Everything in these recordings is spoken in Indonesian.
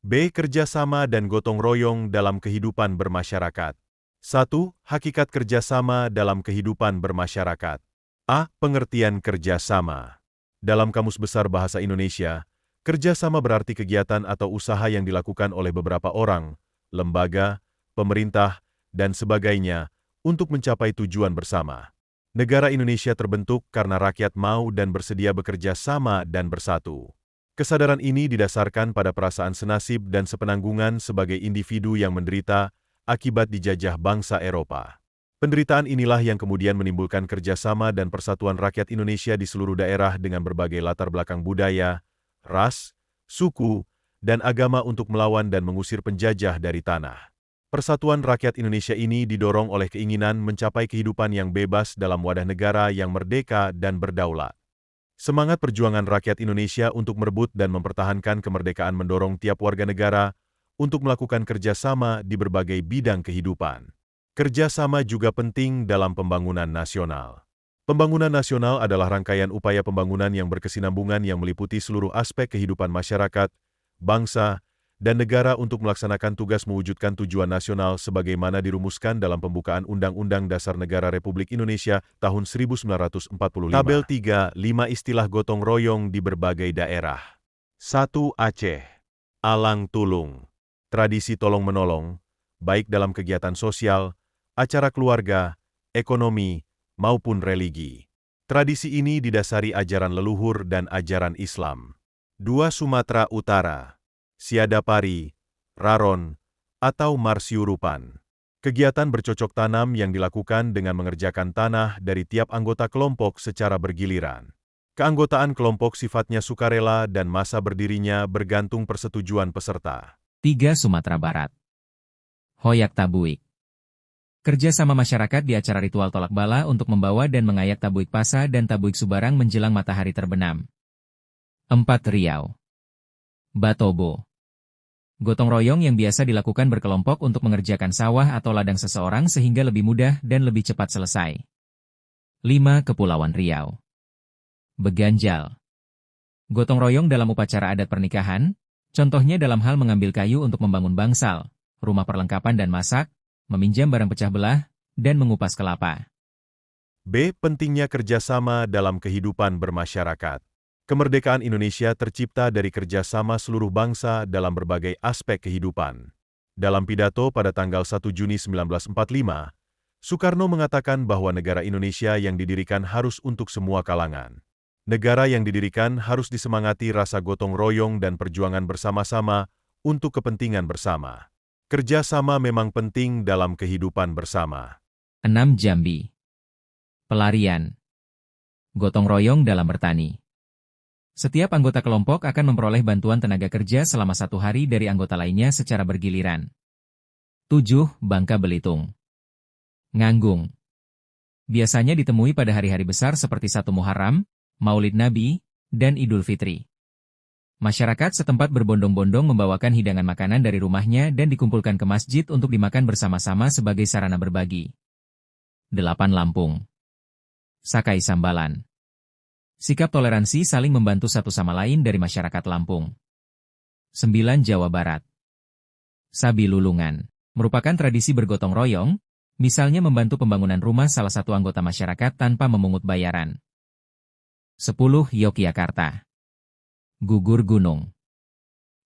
B. Kerjasama dan gotong royong dalam kehidupan bermasyarakat. 1. Hakikat kerjasama dalam kehidupan bermasyarakat. A. Pengertian kerjasama. Dalam Kamus Besar Bahasa Indonesia, kerjasama berarti kegiatan atau usaha yang dilakukan oleh beberapa orang, lembaga, pemerintah, dan sebagainya untuk mencapai tujuan bersama. Negara Indonesia terbentuk karena rakyat mau dan bersedia bekerja sama dan bersatu. Kesadaran ini didasarkan pada perasaan senasib dan sepenanggungan sebagai individu yang menderita akibat dijajah bangsa Eropa. Penderitaan inilah yang kemudian menimbulkan kerjasama dan persatuan rakyat Indonesia di seluruh daerah dengan berbagai latar belakang budaya, ras, suku, dan agama untuk melawan dan mengusir penjajah dari tanah. Persatuan rakyat Indonesia ini didorong oleh keinginan mencapai kehidupan yang bebas dalam wadah negara yang merdeka dan berdaulat. Semangat perjuangan rakyat Indonesia untuk merebut dan mempertahankan kemerdekaan mendorong tiap warga negara untuk melakukan kerjasama di berbagai bidang kehidupan. Kerjasama juga penting dalam pembangunan nasional. Pembangunan nasional adalah rangkaian upaya pembangunan yang berkesinambungan yang meliputi seluruh aspek kehidupan masyarakat, bangsa, dan negara untuk melaksanakan tugas mewujudkan tujuan nasional sebagaimana dirumuskan dalam pembukaan Undang-Undang Dasar Negara Republik Indonesia tahun 1945. Tabel 3, 5 istilah gotong royong di berbagai daerah. 1. Aceh. Alang tulung. Tradisi tolong-menolong, baik dalam kegiatan sosial, acara keluarga, ekonomi, maupun religi. Tradisi ini didasari ajaran leluhur dan ajaran Islam. 2. Sumatera Utara. Siadapari, Raron, atau Marsiurupan. Kegiatan bercocok tanam yang dilakukan dengan mengerjakan tanah dari tiap anggota kelompok secara bergiliran. Keanggotaan kelompok sifatnya sukarela dan masa berdirinya bergantung persetujuan peserta. 3. Sumatera Barat. Hoyak Tabuik. Kerjasama masyarakat di acara ritual tolak bala untuk membawa dan mengayak Tabuik Pasa dan Tabuik Subarang menjelang matahari terbenam. 4. Riau. Batobo. Gotong royong yang biasa dilakukan berkelompok untuk mengerjakan sawah atau ladang seseorang sehingga lebih mudah dan lebih cepat selesai. 5. Kepulauan Riau. Beganjal. Gotong royong dalam upacara adat pernikahan, contohnya dalam hal mengambil kayu untuk membangun bangsal, rumah perlengkapan dan masak, meminjam barang pecah belah, dan mengupas kelapa. B. Pentingnya kerjasama dalam kehidupan bermasyarakat. Kemerdekaan Indonesia tercipta dari kerjasama seluruh bangsa dalam berbagai aspek kehidupan. Dalam pidato pada tanggal 1 Juni 1945, Soekarno mengatakan bahwa negara Indonesia yang didirikan harus untuk semua kalangan. Negara yang didirikan harus disemangati rasa gotong royong dan perjuangan bersama-sama untuk kepentingan bersama. Kerjasama memang penting dalam kehidupan bersama. 6. Jambi. Pelarian. Gotong royong dalam bertani. Setiap anggota kelompok akan memperoleh bantuan tenaga kerja selama 1 hari dari anggota lainnya secara bergiliran. 7. Bangka Belitung. Nganggung. Biasanya ditemui pada hari-hari besar seperti 1 Muharram, Maulid Nabi, dan Idul Fitri. Masyarakat setempat berbondong-bondong membawakan hidangan makanan dari rumahnya dan dikumpulkan ke masjid untuk dimakan bersama-sama sebagai sarana berbagi. 8. Lampung. Sakai Sambalan. Sikap toleransi saling membantu satu sama lain dari masyarakat Lampung. 9. Jawa Barat. Sabi Lulungan. Merupakan tradisi bergotong royong, misalnya membantu pembangunan rumah salah satu anggota masyarakat tanpa memungut bayaran. 10. Yogyakarta. Gugur gunung.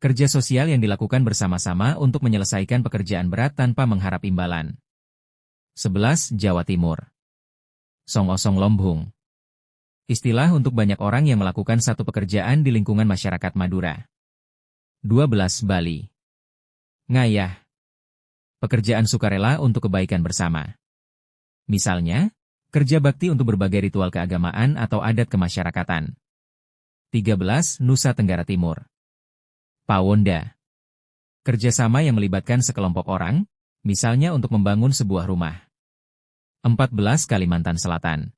Kerja sosial yang dilakukan bersama-sama untuk menyelesaikan pekerjaan berat tanpa mengharap imbalan. 11. Jawa Timur. Song-osong Lombung. Istilah untuk banyak orang yang melakukan satu pekerjaan di lingkungan masyarakat Madura. 12. Bali. Ngayah. Pekerjaan sukarela untuk kebaikan bersama. Misalnya, kerja bakti untuk berbagai ritual keagamaan atau adat kemasyarakatan. 13. Nusa Tenggara Timur. Pawonda. Kerjasama yang melibatkan sekelompok orang, misalnya untuk membangun sebuah rumah. 14. Kalimantan Selatan.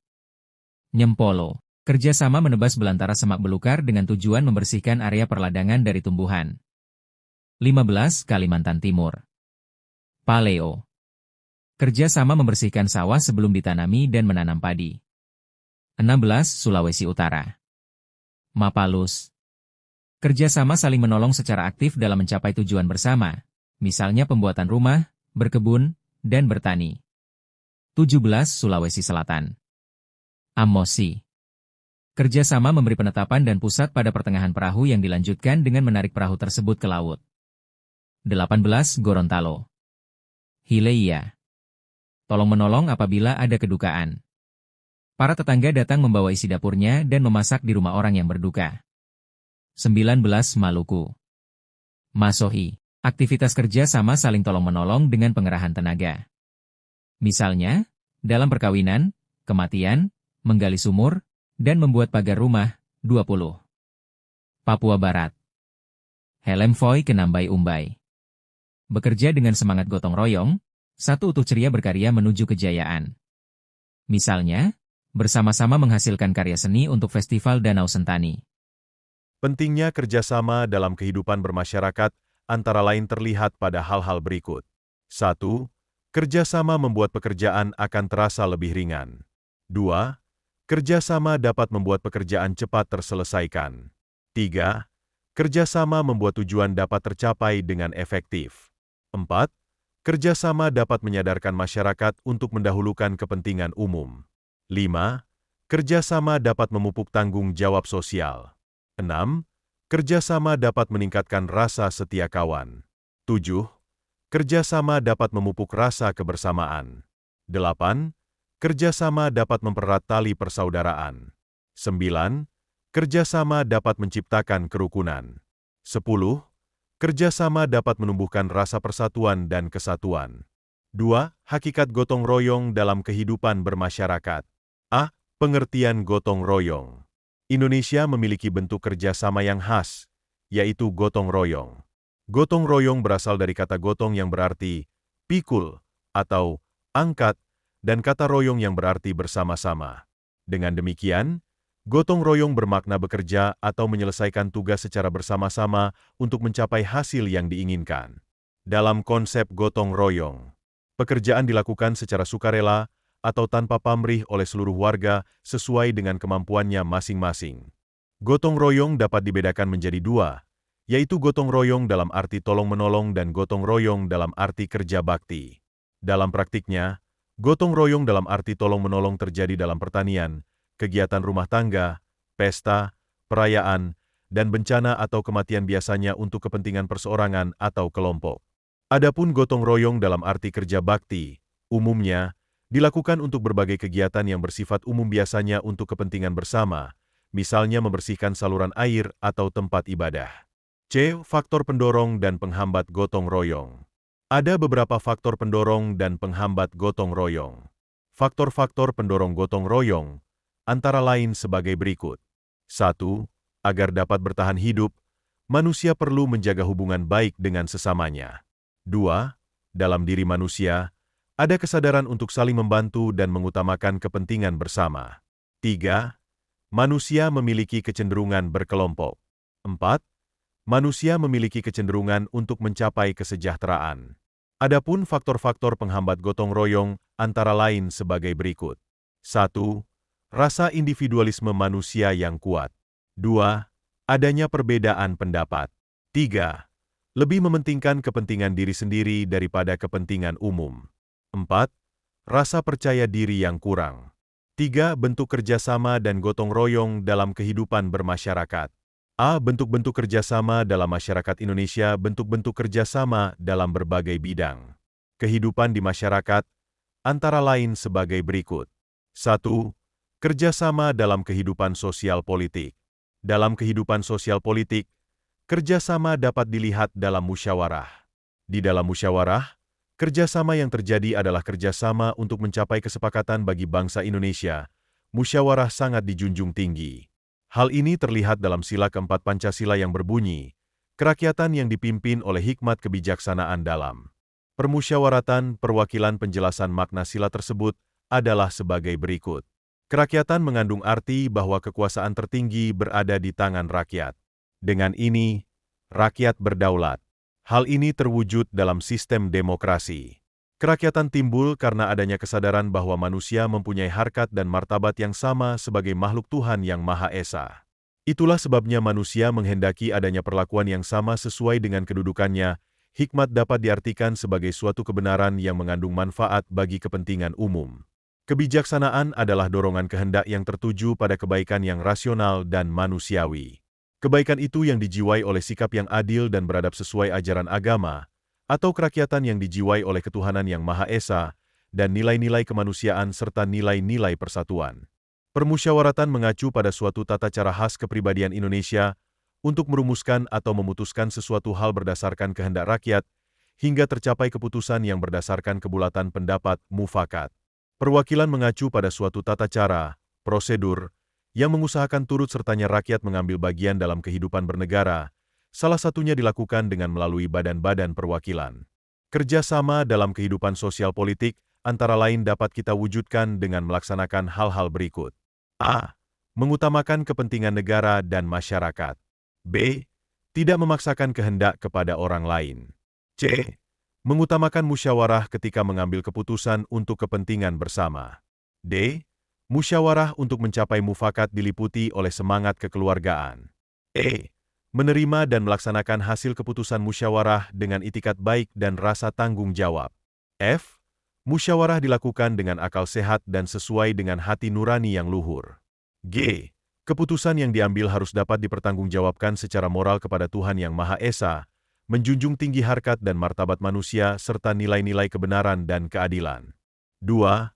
Nyempolo. Kerjasama menebas belantara semak belukar dengan tujuan membersihkan area perladangan dari tumbuhan. 15. Kalimantan Timur. Paleo. Kerjasama membersihkan sawah sebelum ditanami dan menanam padi. 16. Sulawesi Utara. Mapalus. Kerjasama saling menolong secara aktif dalam mencapai tujuan bersama, misalnya pembuatan rumah, berkebun, dan bertani. 17. Sulawesi Selatan. Amosi. Kerjasama memberi penetapan dan pusat pada pertengahan perahu yang dilanjutkan dengan menarik perahu tersebut ke laut. 18. Gorontalo. Hileia. Tolong-menolong apabila ada kedukaan. Para tetangga datang membawa isi dapurnya dan memasak di rumah orang yang berduka. 19. Maluku. Masohi. Aktivitas kerja sama saling tolong-menolong dengan pengerahan tenaga. Misalnya, dalam perkawinan, kematian, menggali sumur, dan membuat pagar rumah. 20. Papua Barat. Helem Foy Kenambai Umbai. Bekerja dengan semangat gotong royong, satu utuh ceria berkarya menuju kejayaan. Misalnya, bersama-sama menghasilkan karya seni untuk Festival Danau Sentani. Pentingnya kerjasama dalam kehidupan bermasyarakat antara lain terlihat pada hal-hal berikut. 1. Kerjasama membuat pekerjaan akan terasa lebih ringan. 2. Kerjasama dapat membuat pekerjaan cepat terselesaikan. 3. Kerjasama membuat tujuan dapat tercapai dengan efektif. 4. Kerjasama dapat menyadarkan masyarakat untuk mendahulukan kepentingan umum. 5. Kerjasama dapat memupuk tanggung jawab sosial. 6. Kerjasama dapat meningkatkan rasa setia kawan. 7. Kerjasama dapat memupuk rasa kebersamaan. 8. Kerjasama dapat mempererat tali persaudaraan. 9. Kerjasama dapat menciptakan kerukunan. 10. Kerjasama dapat menumbuhkan rasa persatuan dan kesatuan. 2. Hakikat gotong royong dalam kehidupan bermasyarakat. A. Pengertian gotong royong. Indonesia memiliki bentuk kerjasama yang khas, yaitu gotong royong. Gotong royong berasal dari kata gotong yang berarti pikul atau angkat, dan kata royong yang berarti bersama-sama. Dengan demikian, gotong royong bermakna bekerja atau menyelesaikan tugas secara bersama-sama untuk mencapai hasil yang diinginkan. Dalam konsep gotong royong, pekerjaan dilakukan secara sukarela atau tanpa pamrih oleh seluruh warga sesuai dengan kemampuannya masing-masing. Gotong royong dapat dibedakan menjadi dua, yaitu gotong royong dalam arti tolong-menolong dan gotong royong dalam arti kerja bakti. Dalam praktiknya, gotong royong dalam arti tolong-menolong terjadi dalam pertanian, kegiatan rumah tangga, pesta, perayaan, dan bencana atau kematian biasanya untuk kepentingan perseorangan atau kelompok. Adapun gotong royong dalam arti kerja bakti, umumnya, dilakukan untuk berbagai kegiatan yang bersifat umum biasanya untuk kepentingan bersama, misalnya membersihkan saluran air atau tempat ibadah. C. Faktor pendorong dan penghambat gotong royong. Ada beberapa faktor pendorong dan penghambat gotong royong. Faktor-faktor pendorong gotong royong antara lain sebagai berikut. 1. Agar dapat bertahan hidup, manusia perlu menjaga hubungan baik dengan sesamanya. 2. Dalam diri manusia, ada kesadaran untuk saling membantu dan mengutamakan kepentingan bersama. 3. Manusia memiliki kecenderungan berkelompok. 4. Manusia memiliki kecenderungan untuk mencapai kesejahteraan. Adapun faktor-faktor penghambat gotong royong antara lain sebagai berikut. 1. Rasa individualisme manusia yang kuat. 2. Adanya perbedaan pendapat. 3. Lebih mementingkan kepentingan diri sendiri daripada kepentingan umum. 4. Rasa percaya diri yang kurang. 3. Bentuk kerjasama dan gotong royong dalam kehidupan bermasyarakat. A. Bentuk-bentuk kerjasama dalam masyarakat Indonesia. Bentuk-bentuk kerjasama dalam berbagai bidang kehidupan di masyarakat, antara lain sebagai berikut. 1. Kerjasama dalam kehidupan sosial politik. Dalam kehidupan sosial politik, kerjasama dapat dilihat dalam musyawarah. Di dalam musyawarah, kerjasama yang terjadi adalah kerjasama untuk mencapai kesepakatan bagi bangsa Indonesia. Musyawarah sangat dijunjung tinggi. Hal ini terlihat dalam sila keempat Pancasila yang berbunyi, kerakyatan yang dipimpin oleh hikmat kebijaksanaan dalam permusyawaratan. Perwakilan penjelasan makna sila tersebut adalah sebagai berikut. Kerakyatan mengandung arti bahwa kekuasaan tertinggi berada di tangan rakyat. Dengan ini, rakyat berdaulat. Hal ini terwujud dalam sistem demokrasi. Kerakyatan timbul karena adanya kesadaran bahwa manusia mempunyai harkat dan martabat yang sama sebagai makhluk Tuhan yang Maha Esa. Itulah sebabnya manusia menghendaki adanya perlakuan yang sama sesuai dengan kedudukannya. Hikmat dapat diartikan sebagai suatu kebenaran yang mengandung manfaat bagi kepentingan umum. Kebijaksanaan adalah dorongan kehendak yang tertuju pada kebaikan yang rasional dan manusiawi. Kebaikan itu yang dijiwai oleh sikap yang adil dan beradab sesuai ajaran agama, atau kerakyatan yang dijiwai oleh ketuhanan yang Maha Esa, dan nilai-nilai kemanusiaan serta nilai-nilai persatuan. Permusyawaratan mengacu pada suatu tata cara khas kepribadian Indonesia untuk merumuskan atau memutuskan sesuatu hal berdasarkan kehendak rakyat, hingga tercapai keputusan yang berdasarkan kebulatan pendapat mufakat. Perwakilan mengacu pada suatu tata cara, prosedur, yang mengusahakan turut sertanya rakyat mengambil bagian dalam kehidupan bernegara, salah satunya dilakukan dengan melalui badan-badan perwakilan. Kerjasama dalam kehidupan sosial politik antara lain dapat kita wujudkan dengan melaksanakan hal-hal berikut. A. Mengutamakan kepentingan negara dan masyarakat. B. Tidak memaksakan kehendak kepada orang lain. C. Mengutamakan musyawarah ketika mengambil keputusan untuk kepentingan bersama. D. Musyawarah untuk mencapai mufakat diliputi oleh semangat kekeluargaan. E. Menerima dan melaksanakan hasil keputusan musyawarah dengan itikat baik dan rasa tanggung jawab. F. Musyawarah dilakukan dengan akal sehat dan sesuai dengan hati nurani yang luhur. G. Keputusan yang diambil harus dapat dipertanggungjawabkan secara moral kepada Tuhan Yang Maha Esa, menjunjung tinggi harkat dan martabat manusia serta nilai-nilai kebenaran dan keadilan. 2.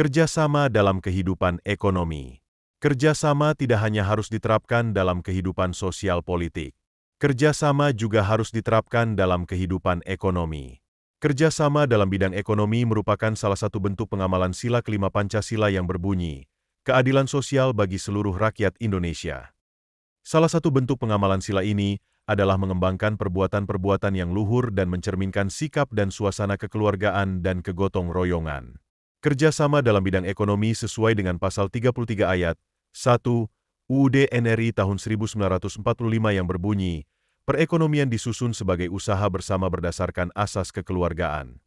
Kerjasama dalam kehidupan ekonomi. Kerjasama tidak hanya harus diterapkan dalam kehidupan sosial politik. Kerjasama juga harus diterapkan dalam kehidupan ekonomi. Kerjasama dalam bidang ekonomi merupakan salah satu bentuk pengamalan sila kelima Pancasila yang berbunyi, keadilan sosial bagi seluruh rakyat Indonesia. Salah satu bentuk pengamalan sila ini adalah mengembangkan perbuatan-perbuatan yang luhur dan mencerminkan sikap dan suasana kekeluargaan dan kegotong royongan. Kerjasama dalam bidang ekonomi sesuai dengan pasal 33 ayat 1 UUD NRI tahun 1945 yang berbunyi, perekonomian disusun sebagai usaha bersama berdasarkan asas kekeluargaan.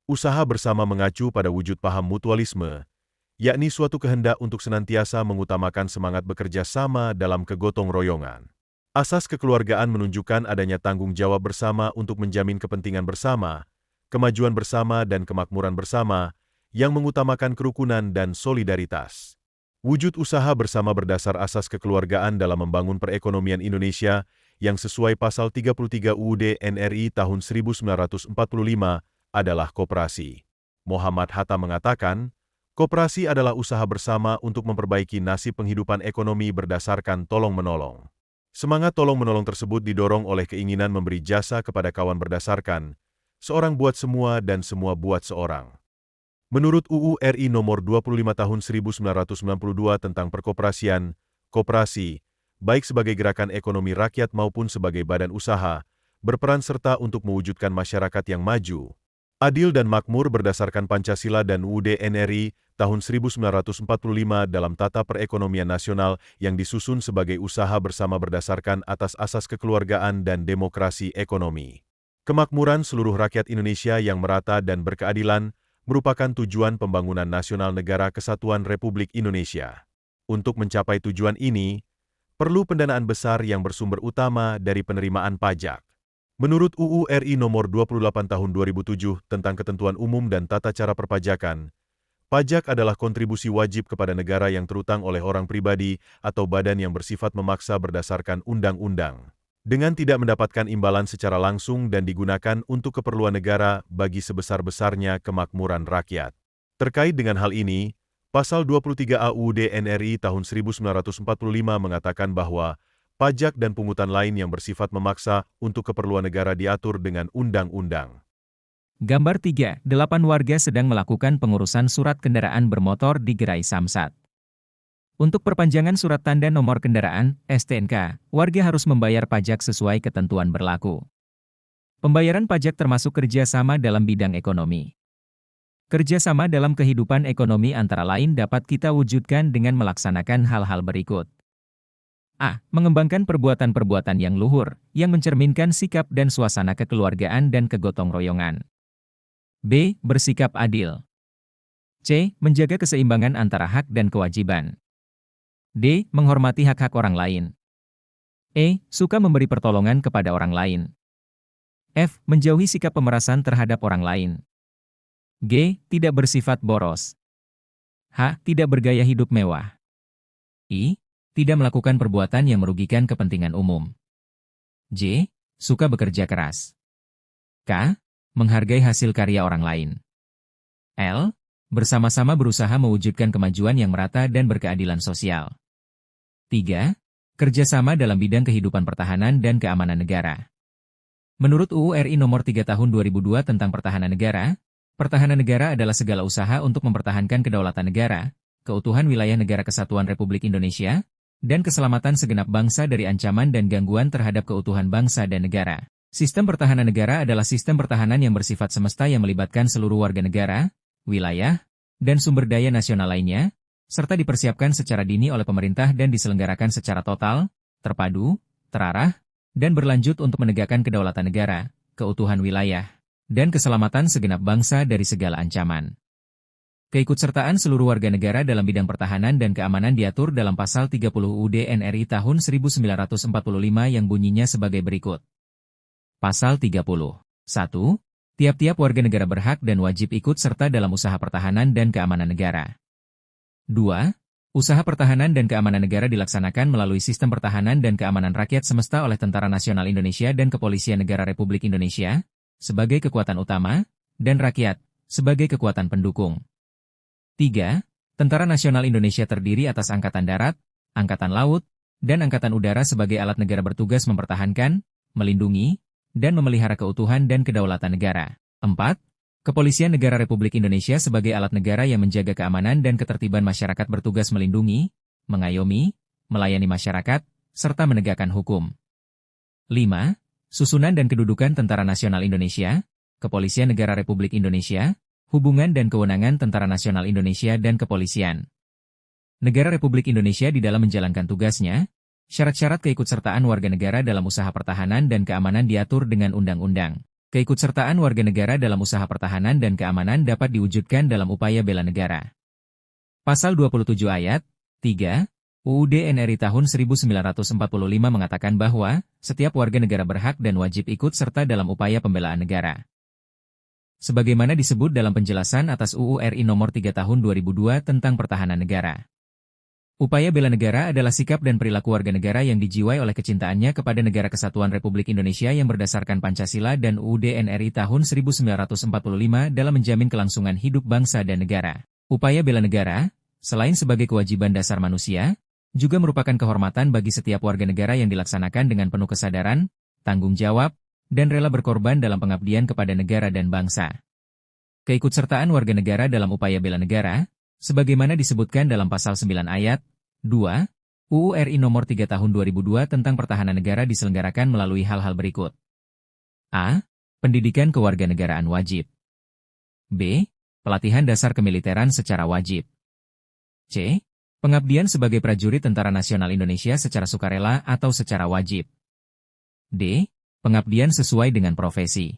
Usaha bersama mengacu pada wujud paham mutualisme, yakni suatu kehendak untuk senantiasa mengutamakan semangat bekerja sama dalam kegotong royongan. Asas kekeluargaan menunjukkan adanya tanggung jawab bersama untuk menjamin kepentingan bersama, kemajuan bersama dan kemakmuran bersama, yang mengutamakan kerukunan dan solidaritas. Wujud usaha bersama berdasar asas kekeluargaan dalam membangun perekonomian Indonesia yang sesuai pasal 33 UUD NRI tahun 1945 adalah koperasi. Muhammad Hatta mengatakan, koperasi adalah usaha bersama untuk memperbaiki nasib penghidupan ekonomi berdasarkan tolong-menolong. Semangat tolong-menolong tersebut didorong oleh keinginan memberi jasa kepada kawan berdasarkan seorang buat semua dan semua buat seorang. Menurut UU RI Nomor 25 Tahun 1992 tentang perkoperasian, koperasi, baik sebagai gerakan ekonomi rakyat maupun sebagai badan usaha, berperan serta untuk mewujudkan masyarakat yang maju, adil dan makmur berdasarkan Pancasila dan UUD NRI tahun 1945 dalam tata perekonomian nasional yang disusun sebagai usaha bersama berdasarkan atas asas kekeluargaan dan demokrasi ekonomi. Kemakmuran seluruh rakyat Indonesia yang merata dan berkeadilan merupakan tujuan pembangunan nasional negara kesatuan Republik Indonesia. Untuk mencapai tujuan ini, perlu pendanaan besar yang bersumber utama dari penerimaan pajak. Menurut UU RI Nomor 28 Tahun 2007 tentang Ketentuan Umum dan Tata Cara Perpajakan, pajak adalah kontribusi wajib kepada negara yang terutang oleh orang pribadi atau badan yang bersifat memaksa berdasarkan undang-undang, dengan tidak mendapatkan imbalan secara langsung dan digunakan untuk keperluan negara bagi sebesar-besarnya kemakmuran rakyat. Terkait dengan hal ini, Pasal 23 AUD NRI tahun 1945 mengatakan bahwa pajak dan pungutan lain yang bersifat memaksa untuk keperluan negara diatur dengan undang-undang. Gambar 3. 8 warga sedang melakukan pengurusan surat kendaraan bermotor di Gerai Samsat. Untuk perpanjangan surat tanda nomor kendaraan, STNK, warga harus membayar pajak sesuai ketentuan berlaku. Pembayaran pajak termasuk kerjasama dalam bidang ekonomi. Kerjasama dalam kehidupan ekonomi antara lain dapat kita wujudkan dengan melaksanakan hal-hal berikut. A. Mengembangkan perbuatan-perbuatan yang luhur, yang mencerminkan sikap dan suasana kekeluargaan dan kegotong royongan. B. Bersikap adil. C. Menjaga keseimbangan antara hak dan kewajiban. D. Menghormati hak-hak orang lain. E. Suka memberi pertolongan kepada orang lain. F. Menjauhi sikap pemerasan terhadap orang lain. G. Tidak bersifat boros. H. Tidak bergaya hidup mewah. I. Tidak melakukan perbuatan yang merugikan kepentingan umum. J. Suka bekerja keras. K. Menghargai hasil karya orang lain. L. Bersama-sama berusaha mewujudkan kemajuan yang merata dan berkeadilan sosial. 3. Kerjasama dalam bidang kehidupan pertahanan dan keamanan negara. Menurut UU RI Nomor 3 Tahun 2002 tentang Pertahanan Negara, pertahanan negara adalah segala usaha untuk mempertahankan kedaulatan negara, keutuhan wilayah negara kesatuan Republik Indonesia, dan keselamatan segenap bangsa dari ancaman dan gangguan terhadap keutuhan bangsa dan negara. Sistem pertahanan negara adalah sistem pertahanan yang bersifat semesta yang melibatkan seluruh warga negara, wilayah, dan sumber daya nasional lainnya, serta dipersiapkan secara dini oleh pemerintah dan diselenggarakan secara total, terpadu, terarah, dan berlanjut untuk menegakkan kedaulatan negara, keutuhan wilayah, dan keselamatan segenap bangsa dari segala ancaman. Keikutsertaan seluruh warga negara dalam bidang pertahanan dan keamanan diatur dalam Pasal 30 UUD NRI tahun 1945 yang bunyinya sebagai berikut. Pasal 30. 1. Tiap-tiap warga negara berhak dan wajib ikut serta dalam usaha pertahanan dan keamanan negara. 2. Usaha pertahanan dan keamanan negara dilaksanakan melalui sistem pertahanan dan keamanan rakyat semesta oleh Tentara Nasional Indonesia dan Kepolisian Negara Republik Indonesia, sebagai kekuatan utama, dan rakyat, sebagai kekuatan pendukung. 3. Tentara Nasional Indonesia terdiri atas Angkatan Darat, Angkatan Laut, dan Angkatan Udara sebagai alat negara bertugas mempertahankan, melindungi, dan memelihara keutuhan dan kedaulatan negara. 4. Kepolisian Negara Republik Indonesia sebagai alat negara yang menjaga keamanan dan ketertiban masyarakat bertugas melindungi, mengayomi, melayani masyarakat, serta menegakkan hukum. 5. Susunan dan kedudukan Tentara Nasional Indonesia, Kepolisian Negara Republik Indonesia, hubungan dan kewenangan Tentara Nasional Indonesia dan Kepolisian Negara Republik Indonesia di dalam menjalankan tugasnya, syarat-syarat keikutsertaan warga negara dalam usaha pertahanan dan keamanan diatur dengan undang-undang. Keikutsertaan warga negara dalam usaha pertahanan dan keamanan dapat diwujudkan dalam upaya bela negara. Pasal 27 ayat 3 UUD NRI tahun 1945 mengatakan bahwa setiap warga negara berhak dan wajib ikut serta dalam upaya pembelaan negara. Sebagaimana disebut dalam penjelasan atas UU RI Nomor 3 Tahun 2002 tentang Pertahanan Negara. Upaya bela negara adalah sikap dan perilaku warga negara yang dijiwai oleh kecintaannya kepada Negara Kesatuan Republik Indonesia yang berdasarkan Pancasila dan UUD NRI tahun 1945 dalam menjamin kelangsungan hidup bangsa dan negara. Upaya bela negara, selain sebagai kewajiban dasar manusia, juga merupakan kehormatan bagi setiap warga negara yang dilaksanakan dengan penuh kesadaran, tanggung jawab, dan rela berkorban dalam pengabdian kepada negara dan bangsa. Keikutsertaan warga negara dalam upaya bela negara, sebagaimana disebutkan dalam Pasal 9 ayat 2, UU RI Nomor 3 Tahun 2002 tentang Pertahanan Negara diselenggarakan melalui hal-hal berikut. A. Pendidikan kewarganegaraan wajib. B. Pelatihan dasar kemiliteran secara wajib. C. Pengabdian sebagai prajurit Tentara Nasional Indonesia secara sukarela atau secara wajib. D. Pengabdian sesuai dengan profesi.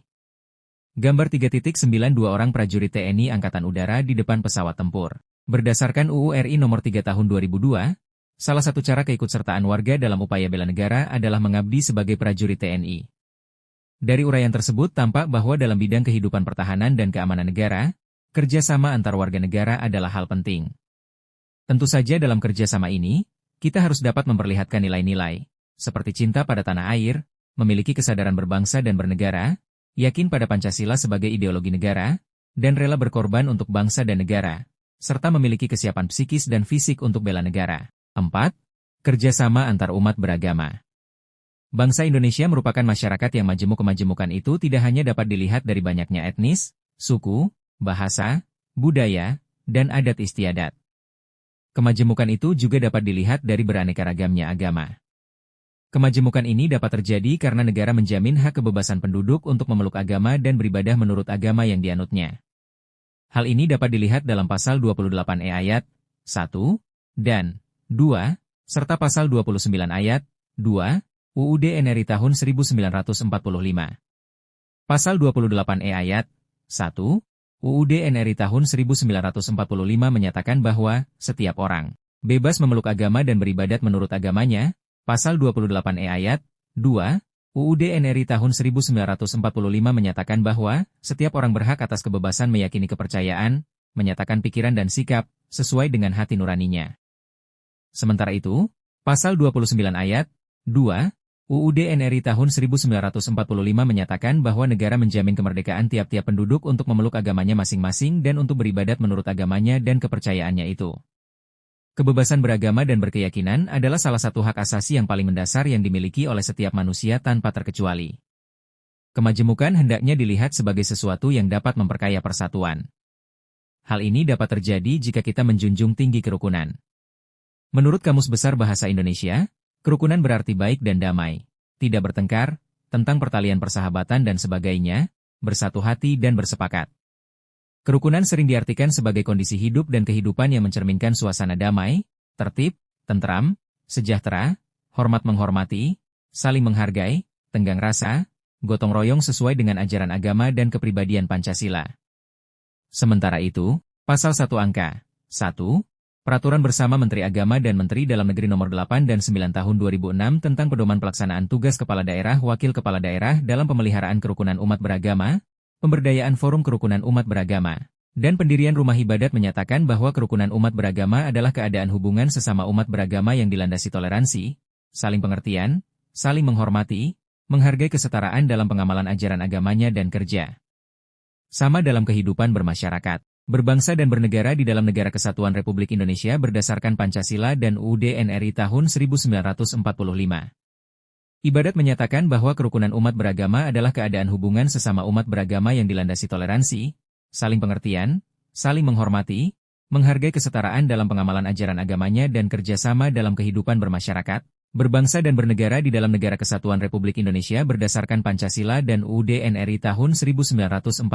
Gambar 3.92 orang prajurit TNI Angkatan Udara di depan pesawat tempur. Berdasarkan UU RI Nomor 3 Tahun 2002, salah satu cara keikutsertaan warga dalam upaya bela negara adalah mengabdi sebagai prajurit TNI. Dari uraian tersebut tampak bahwa dalam bidang kehidupan pertahanan dan keamanan negara, kerjasama antar warga negara adalah hal penting. Tentu saja dalam kerjasama ini, kita harus dapat memperlihatkan nilai-nilai, seperti cinta pada tanah air, memiliki kesadaran berbangsa dan bernegara, yakin pada Pancasila sebagai ideologi negara, dan rela berkorban untuk bangsa dan negara, serta memiliki kesiapan psikis dan fisik untuk bela negara. 4. Kerjasama antar umat beragama. Bangsa Indonesia merupakan masyarakat yang majemuk-kemajemukan itu tidak hanya dapat dilihat dari banyaknya etnis, suku, bahasa, budaya, dan adat istiadat. Kemajemukan itu juga dapat dilihat dari beraneka ragamnya agama. Kemajemukan ini dapat terjadi karena negara menjamin hak kebebasan penduduk untuk memeluk agama dan beribadah menurut agama yang dianutnya. Hal ini dapat dilihat dalam Pasal 28E ayat 1 dan 2, serta Pasal 29 ayat 2, UUD NRI tahun 1945. Pasal 28E ayat 1, UUD NRI tahun 1945 menyatakan bahwa setiap orang bebas memeluk agama dan beribadat menurut agamanya, Pasal 28E ayat 2, UUD NRI tahun 1945 menyatakan bahwa setiap orang berhak atas kebebasan meyakini kepercayaan, menyatakan pikiran dan sikap, sesuai dengan hati nuraninya. Sementara itu, Pasal 29 ayat 2, UUD NRI tahun 1945 menyatakan bahwa negara menjamin kemerdekaan tiap-tiap penduduk untuk memeluk agamanya masing-masing dan untuk beribadat menurut agamanya dan kepercayaannya itu. Kebebasan beragama dan berkeyakinan adalah salah satu hak asasi yang paling mendasar yang dimiliki oleh setiap manusia tanpa terkecuali. Kemajemukan hendaknya dilihat sebagai sesuatu yang dapat memperkaya persatuan. Hal ini dapat terjadi jika kita menjunjung tinggi kerukunan. Menurut Kamus Besar Bahasa Indonesia, kerukunan berarti baik dan damai, tidak bertengkar, tentang pertalian persahabatan dan sebagainya, bersatu hati dan bersepakat. Kerukunan sering diartikan sebagai kondisi hidup dan kehidupan yang mencerminkan suasana damai, tertib, tentram, sejahtera, hormat menghormati, saling menghargai, tenggang rasa, gotong royong sesuai dengan ajaran agama dan kepribadian Pancasila. Sementara itu, Pasal 1 Angka 1, Peraturan Bersama Menteri Agama dan Menteri Dalam Negeri Nomor 8 dan 9 Tahun 2006 tentang Pedoman Pelaksanaan Tugas Kepala Daerah Wakil Kepala Daerah dalam Pemeliharaan Kerukunan Umat Beragama, Pemberdayaan Forum Kerukunan Umat Beragama, dan pendirian rumah ibadat menyatakan bahwa kerukunan umat beragama adalah keadaan hubungan sesama umat beragama yang dilandasi toleransi, saling pengertian, saling menghormati, menghargai kesetaraan dalam pengamalan ajaran agamanya dan kerja sama dalam kehidupan bermasyarakat, berbangsa dan bernegara di dalam Negara Kesatuan Republik Indonesia berdasarkan Pancasila dan UUD NRI tahun 1945. Ibadat menyatakan bahwa kerukunan umat beragama adalah keadaan hubungan sesama umat beragama yang dilandasi toleransi, saling pengertian, saling menghormati, menghargai kesetaraan dalam pengamalan ajaran agamanya dan kerjasama dalam kehidupan bermasyarakat, berbangsa dan bernegara di dalam Negara Kesatuan Republik Indonesia berdasarkan Pancasila dan UUD NRI tahun 1945.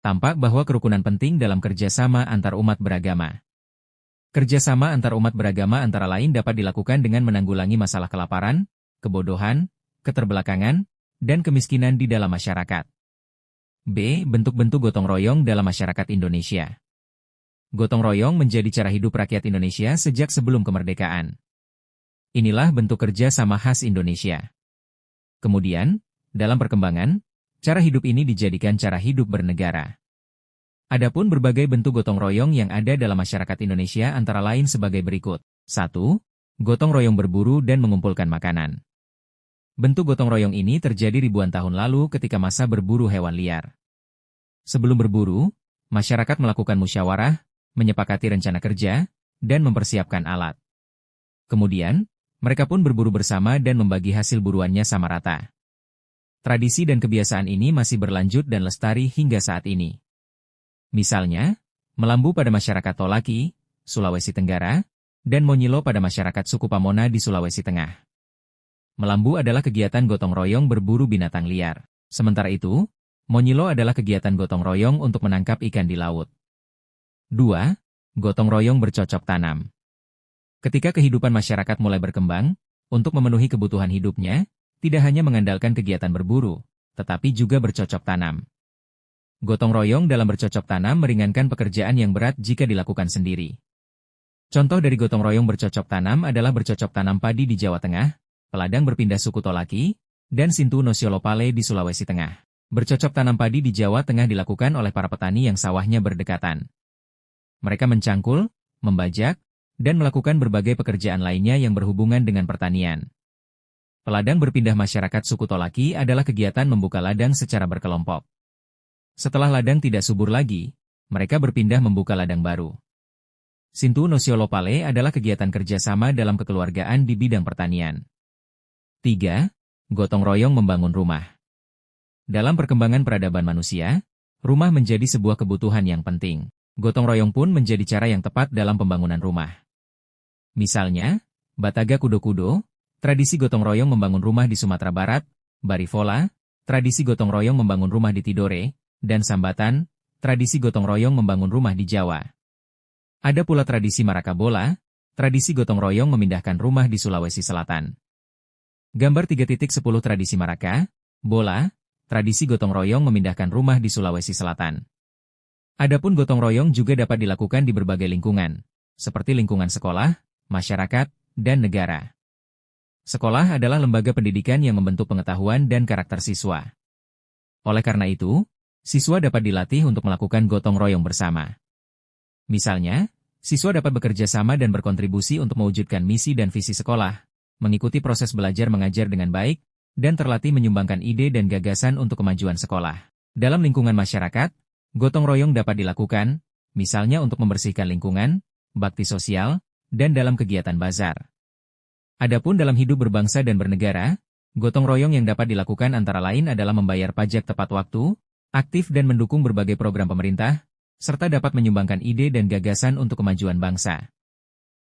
Tampak bahwa kerukunan penting dalam kerjasama antar umat beragama. Kerjasama antar umat beragama antara lain dapat dilakukan dengan menanggulangi masalah kelaparan, kebodohan, keterbelakangan, dan kemiskinan di dalam masyarakat. B. Bentuk-bentuk gotong royong dalam masyarakat Indonesia. Gotong royong menjadi cara hidup rakyat Indonesia sejak sebelum kemerdekaan. Inilah bentuk kerja sama khas Indonesia. Kemudian, dalam perkembangan, cara hidup ini dijadikan cara hidup bernegara. Adapun berbagai bentuk gotong royong yang ada dalam masyarakat Indonesia antara lain sebagai berikut. 1. Gotong royong berburu dan mengumpulkan makanan. Bentuk gotong royong ini terjadi ribuan tahun lalu ketika masa berburu hewan liar. Sebelum berburu, masyarakat melakukan musyawarah, menyepakati rencana kerja, dan mempersiapkan alat. Kemudian, mereka pun berburu bersama dan membagi hasil buruannya sama rata. Tradisi dan kebiasaan ini masih berlanjut dan lestari hingga saat ini. Misalnya, melambu pada masyarakat Tolaki, Sulawesi Tenggara, dan Monyilo pada masyarakat suku Pamona di Sulawesi Tengah. Melambu adalah kegiatan gotong royong berburu binatang liar. Sementara itu, Monyilo adalah kegiatan gotong royong untuk menangkap ikan di laut. 2. Gotong royong bercocok tanam. Ketika kehidupan masyarakat mulai berkembang, untuk memenuhi kebutuhan hidupnya, tidak hanya mengandalkan kegiatan berburu, tetapi juga bercocok tanam. Gotong royong dalam bercocok tanam meringankan pekerjaan yang berat jika dilakukan sendiri. Contoh dari gotong royong bercocok tanam adalah bercocok tanam padi di Jawa Tengah, peladang berpindah suku Tolaki, dan Sintu Nosiolopale di Sulawesi Tengah. Bercocok tanam padi di Jawa Tengah dilakukan oleh para petani yang sawahnya berdekatan. Mereka mencangkul, membajak, dan melakukan berbagai pekerjaan lainnya yang berhubungan dengan pertanian. Peladang berpindah masyarakat suku Tolaki adalah kegiatan membuka ladang secara berkelompok. Setelah ladang tidak subur lagi, mereka berpindah membuka ladang baru. Sintu Nosiolopale adalah kegiatan kerjasama dalam kekeluargaan di bidang pertanian. 3. Gotong royong membangun rumah. Dalam perkembangan peradaban manusia, rumah menjadi sebuah kebutuhan yang penting. Gotong royong pun menjadi cara yang tepat dalam pembangunan rumah. Misalnya, Bataga Kudo-Kudo, tradisi gotong royong membangun rumah di Sumatera Barat, Barifola, tradisi gotong royong membangun rumah di Tidore, dan Sambatan, tradisi gotong royong membangun rumah di Jawa. Ada pula tradisi Marakabola, tradisi gotong royong memindahkan rumah di Sulawesi Selatan. Gambar 3.10 tradisi Maraka, Bola, tradisi gotong royong memindahkan rumah di Sulawesi Selatan. Adapun gotong royong juga dapat dilakukan di berbagai lingkungan, seperti lingkungan sekolah, masyarakat, dan negara. Sekolah adalah lembaga pendidikan yang membentuk pengetahuan dan karakter siswa. Oleh karena itu, siswa dapat dilatih untuk melakukan gotong royong bersama. Misalnya, siswa dapat bekerja sama dan berkontribusi untuk mewujudkan misi dan visi sekolah, mengikuti proses belajar mengajar dengan baik, dan terlatih menyumbangkan ide dan gagasan untuk kemajuan sekolah. Dalam lingkungan masyarakat, gotong royong dapat dilakukan, misalnya untuk membersihkan lingkungan, bakti sosial, dan dalam kegiatan bazar. Adapun dalam hidup berbangsa dan bernegara, gotong royong yang dapat dilakukan antara lain adalah membayar pajak tepat waktu, aktif dan mendukung berbagai program pemerintah, serta dapat menyumbangkan ide dan gagasan untuk kemajuan bangsa.